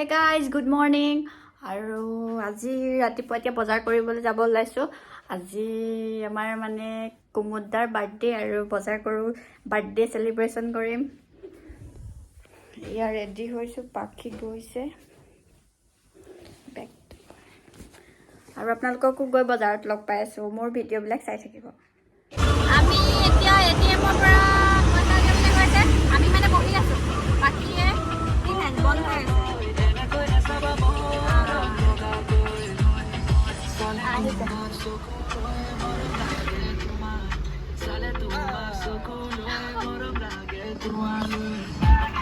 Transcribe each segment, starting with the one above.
Hey guys, good morning. আৰু আজি ৰাতিপুৱা এতিয়া বজাৰ কৰিবলৈ যাব ওলাইছো। আজি আমাৰ মানে কুমুদাৰ বাৰ্থডে আৰু বজাৰ কৰো, বাৰ্থডে সেলিব্ৰেশন কৰিম। ইয়া ৰেডি হৈছো, পাখি গৈছে বেক। আৰু আপোনালোককো গৈ বজাৰত লগ পাই আছো, মোৰ ভিডিঅ' বিলাক চাই থাকিব। আমি এতিয়া এটিএমৰ পৰা পইচা দিবলৈ গৈছে, আমি মানে বহি আছো। পাখিয়ে কি হেড বন্ধ হৈ আছে।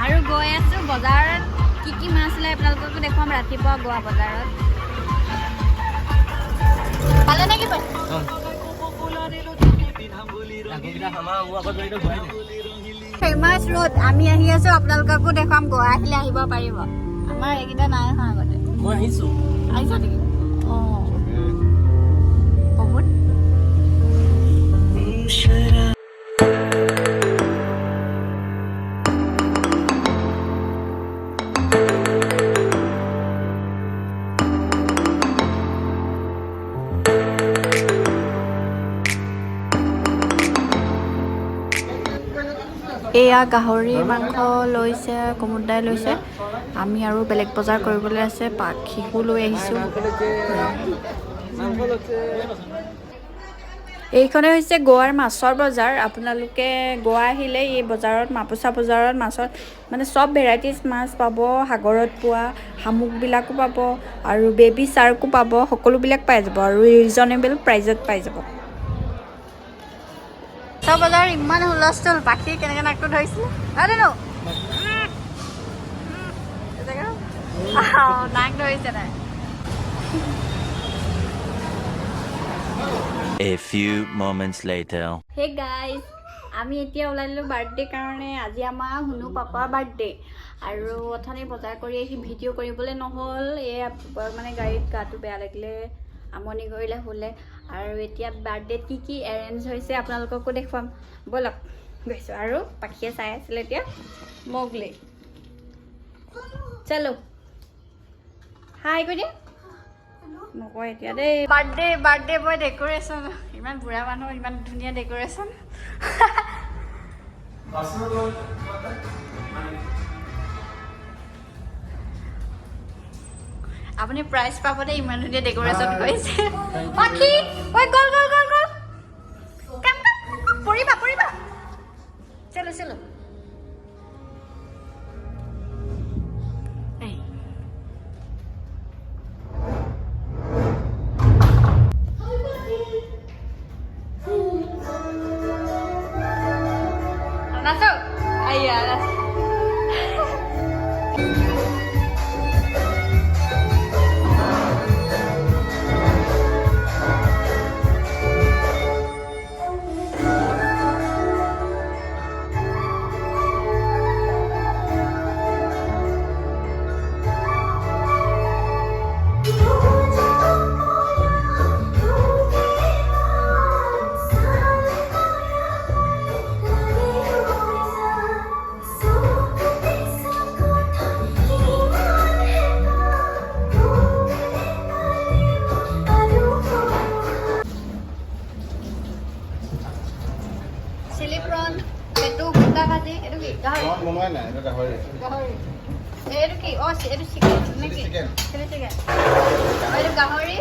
আৰু গৈ আছো বজাৰত, কি মাছ ওলাই আপোনালোককো দেখুৱাম ৰাতিপুৱা গোৱা বজাৰত। পালে নেকি ফেমাছ ৰোড আমি আহি আছো, আপোনালোককো দেখুৱাম। গোৱা আহিলে আহিব পাৰিব, আমাৰ এইকেইটা নাই অহা আগতে। মই আহিছো। আহিছা নেকি? বহুত এয়া গাহৰি মাংস লৈছে, কুমুদাই লৈছে। আমি আৰু বেলেগ বজাৰ কৰিবলৈ আছে, পাখিকো লৈ আহিছোঁ। এইখনে হৈছে গোৱাৰ মাছৰ বজাৰ। আপোনালোকে গোৱা আহিলে এই বজাৰত, মাপুচা বজাৰত মাছৰ মানে চব ভেৰাইটিজ মাছ পাব। সাগৰত পোৱা শামুকবিলাকো পাব আৰু বেবী চাৰ্কো পাব, সকলোবিলাক পাই যাব আৰু ৰিজনেবল প্ৰাইজত পাই যাব। চব বজাৰ ইমান হুলস্থুল, পাখি কেনেকৈ নাকটো ধৰিছিলে নাক ধৰিছে নাই। A few moments later. Hey guys, আমি এতিয়া ওলাইলো বাৰ্থডে কাৰণে। আজি আমাৰ হুনু পাপাৰ বাৰ্থডে আৰু অথনি বজাৰ কৰি আহি ভিডিঅ' কৰিবলৈ নহ'ল। এই মানে গাড়ীত গাটো বেয়া লাগিলে, আমনি কৰিলে শুলে। আৰু এতিয়া বাৰ্থডেত কি এৰেঞ্জ হৈছে আপোনালোককো দেখুৱাম, ব'লক গৈছোঁ। আৰু পাখিয়ে চাই আছিলে এতিয়া মগলি। চলো হাই কৈ দিয়া, নকয় এতিয়া দেই। বাৰ্থডে বয় ডেক'ৰেশ্যন, ইমান বুঢ়া মানুহ, ইমান ধুনীয়া ডেক'ৰেশ্যন। আপুনি প্ৰাইজ পাব দেই, ইমান ধুনীয়া ডেক'ৰেশ্যন কৰিছে। পাখি ঐ গ'ল পৰিবা চলো naso ayah গাহৰি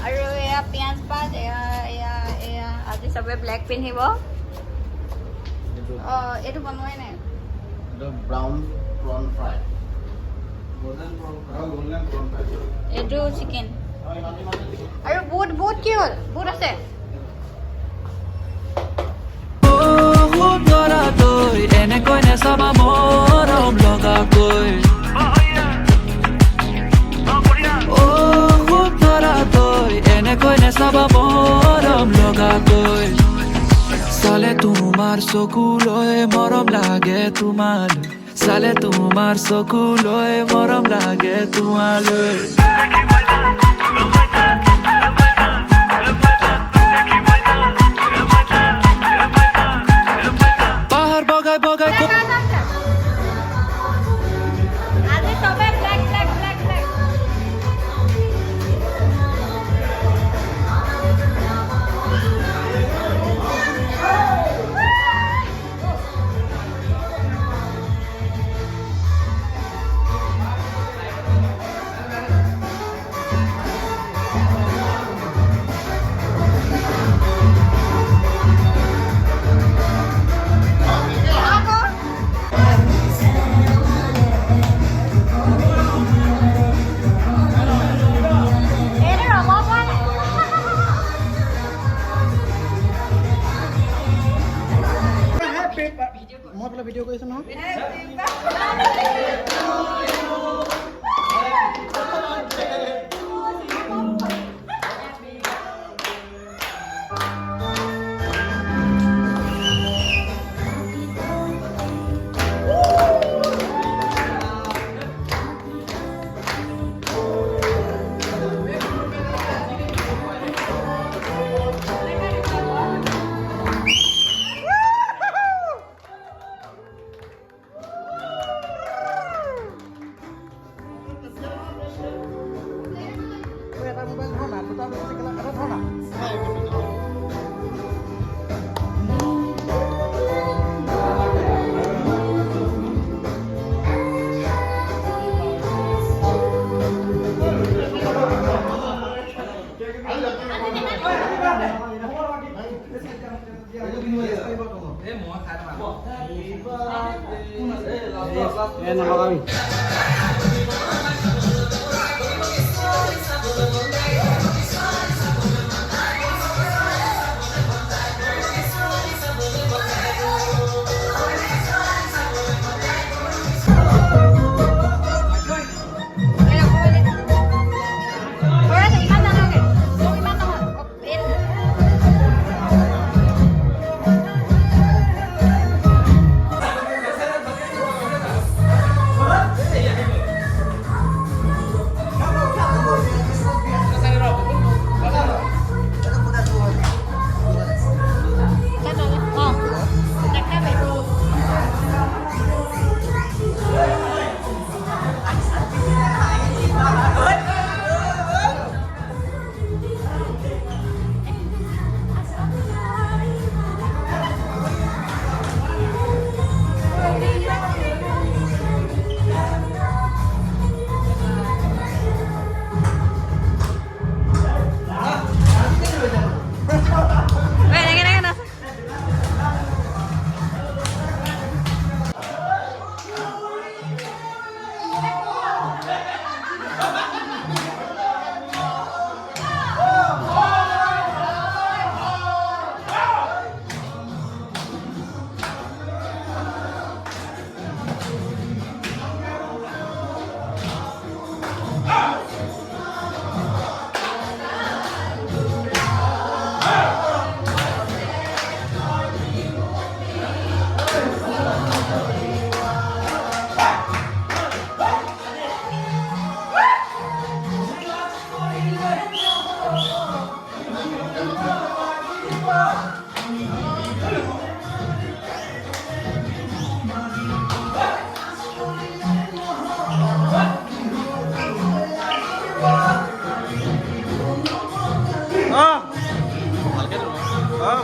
আৰু এয়া পিঁয়াজ পাত। এয়া আজি চবে ব্লেক পিন্ধিব। এইটো বনোৱাই নাই, এইটো চিকেন। আৰু বুট কি হ'ল? বুট আছে। এনেকৈ নেচাবা মৰম লগাকৈ, এনেকৈ নেচাবা মৰম লগাকৈ। চালে তোমাৰ চকুলৈ মৰম লাগে তোমালৈ, চালে তোমাৰ চকুলৈ মৰম লাগে তোমালৈ। পাহাৰ বগাই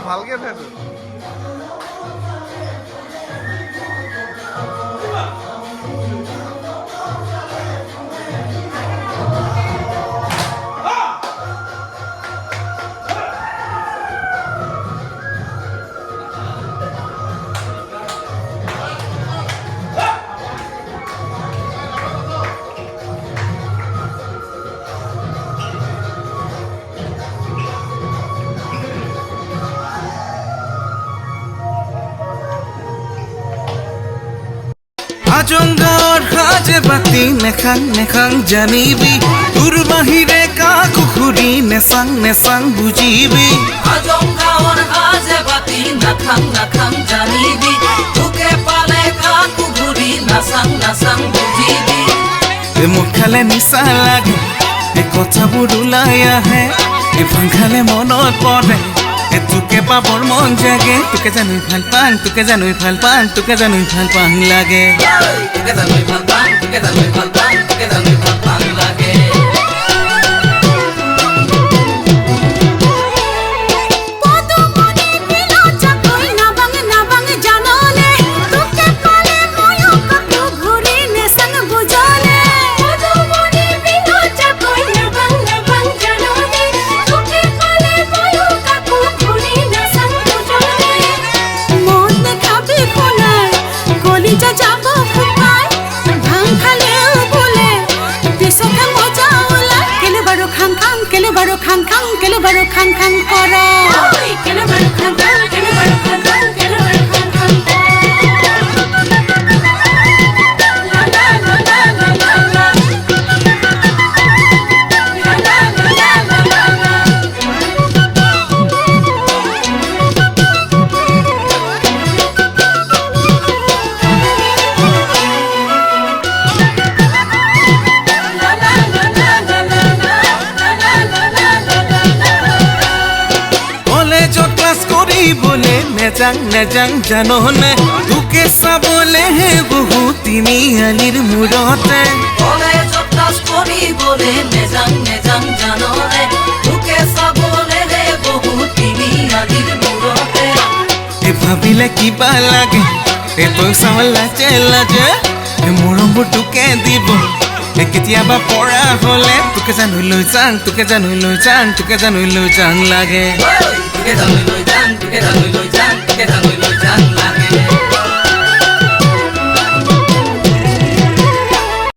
ভালকে থাকো আজঙ্গাৰ সাজে বাতি নেখাং নেখাং জানিবি তোৰ বাহিৰে কাকো ঘূৰি নেচাং নেচাং বুজিবি আজঙ্গাৰ সাজে বাতি নাখাং নাখাং জানিবি তোকে পালে কাকো ঘূৰি নাচাং নাচাং বুজিবি মোক খালে নিচা লাগে এই কথাবোৰ ওলাই আহে এফাং খালে মনত পৰে তোকে পাবৰ মন জাগে তোকে জানো ভাল পাং তোকে জানো ভাল পাং তোকে জানো ভাল পাং লাগে তোকে জানো ভাল পাং তোকে জানো ভাল পাং তোকে জানো ভাল পাং লাগে খাং খাং কেলে বারো খাং খাং করা কেলে বারো খাং খাং কেলে বারো খাং খাং কেলে বারো খাং খাং লা লা লা লা লা লা লা বলে নেজাং নেজাং জাননে তোকে চাবলে হে বহু তিনিআলিৰ মূৰতে কলেজত ক্লাছ কৰি বলে নেজাং নেজাং জাননে তোকে ভাবিলে কিবা লাগে এই পইচাও লাজে লাজে এই মৰমবোৰ তোকে দিব এই কেতিয়াবা পৰা হ'লে তোকে জানো লৈ যাং তোকে জানো লৈ যাং তোকে জানো লৈ যাং লাগে তোকে জানো লৈ যাং তোকে জানো লৈ যাং তোকে জানো লৈ যাং লাগে